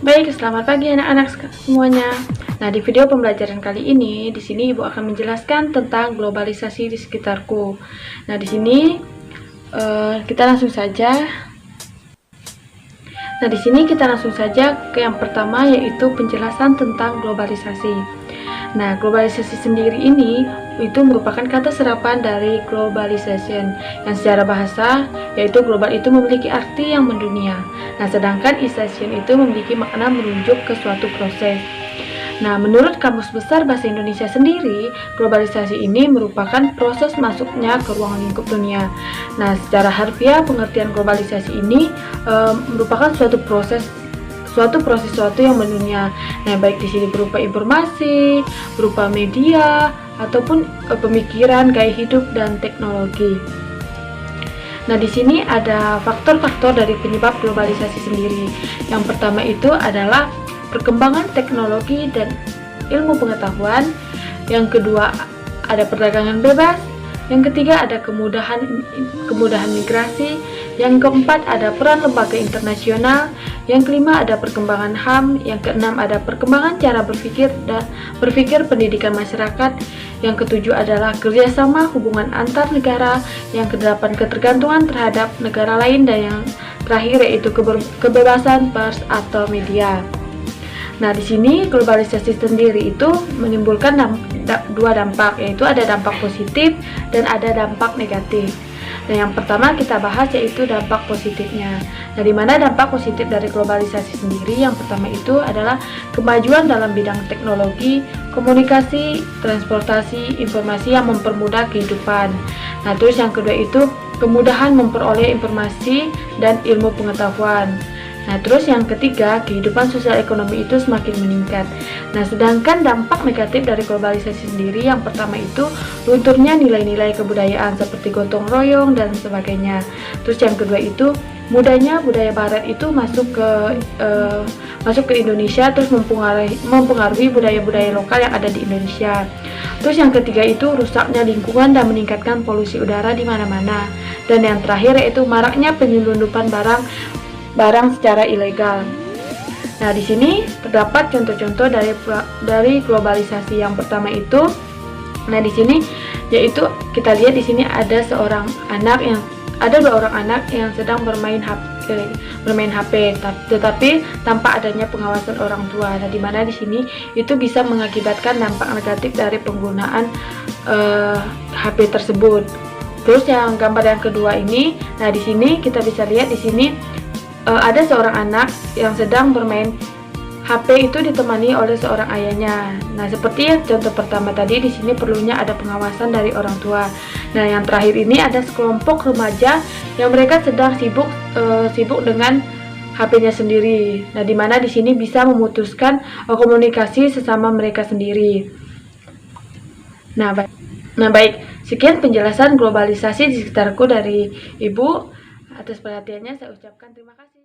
Baik, selamat pagi anak-anak semuanya. Nah, di video pembelajaran kali ini, di sini Ibu akan menjelaskan tentang globalisasi di sekitarku. Nah, di sini kita langsung saja. Nah, di sini kita langsung saja ke yang pertama, yaitu penjelasan tentang globalisasi. Nah, globalisasi sendiri ini itu merupakan kata serapan dari globalization, yang secara bahasa yaitu global itu memiliki arti yang mendunia. Nah, sedangkan ization itu memiliki makna menunjuk ke suatu proses. Nah, menurut Kamus Besar Bahasa Indonesia sendiri, globalisasi ini merupakan proses masuknya ke ruang lingkup dunia. Nah, secara harfiah pengertian globalisasi ini merupakan suatu yang mendunia. Nah, baik di sini berupa informasi, berupa media, ataupun pemikiran, gaya hidup dan teknologi. Nah, di sini ada faktor-faktor dari penyebab globalisasi sendiri. Yang pertama itu adalah perkembangan teknologi dan ilmu pengetahuan. Yang kedua ada perdagangan bebas. Yang ketiga ada kemudahan migrasi. Yang keempat ada peran lembaga internasional. Yang kelima ada perkembangan HAM. Yang keenam ada perkembangan cara berpikir pendidikan masyarakat. Yang ketujuh adalah kerjasama hubungan antar negara. Yang kedelapan ketergantungan terhadap negara lain. Dan yang terakhir yaitu kebebasan pers atau media. Nah, di sini globalisasi sendiri itu menimbulkan dua dampak, yaitu ada dampak positif dan ada dampak negatif. Nah, yang pertama kita bahas yaitu dampak positifnya. Nah, di mana dampak positif dari globalisasi sendiri, yang pertama itu adalah kemajuan dalam bidang teknologi, komunikasi, transportasi, informasi yang mempermudah kehidupan. Nah, terus yang kedua itu kemudahan memperoleh informasi dan ilmu pengetahuan. Nah, terus yang ketiga, kehidupan sosial ekonomi itu semakin meningkat. Nah, sedangkan dampak negatif dari globalisasi sendiri, yang pertama itu lunturnya nilai-nilai kebudayaan seperti gotong royong dan sebagainya. Terus yang kedua itu mudahnya budaya barat itu masuk ke Indonesia, terus mempengaruhi budaya-budaya lokal yang ada di Indonesia. Terus yang ketiga itu rusaknya lingkungan dan meningkatkan polusi udara di mana-mana. Dan yang terakhir yaitu maraknya penyelundupan barang secara ilegal. Nah, di sini terdapat contoh-contoh dari globalisasi. Yang pertama itu, nah di sini yaitu kita lihat di sini ada dua orang anak yang sedang bermain HP, tetapi tanpa adanya pengawasan orang tua. Nah, di mana di sini itu bisa mengakibatkan dampak negatif dari penggunaan HP tersebut. Terus yang gambar yang kedua ini, nah di sini kita bisa lihat di sini ada seorang anak yang sedang bermain HP itu ditemani oleh seorang ayahnya. Nah, seperti contoh pertama tadi, di sini perlunya ada pengawasan dari orang tua. Nah, yang terakhir ini ada sekelompok remaja yang mereka sedang sibuk dengan HP-nya sendiri. Nah, di mana di sini bisa memutuskan komunikasi sesama mereka sendiri. Nah, baik. Sekian penjelasan globalisasi di sekitarku dari Ibu. Atas perhatiannya saya ucapkan terima kasih.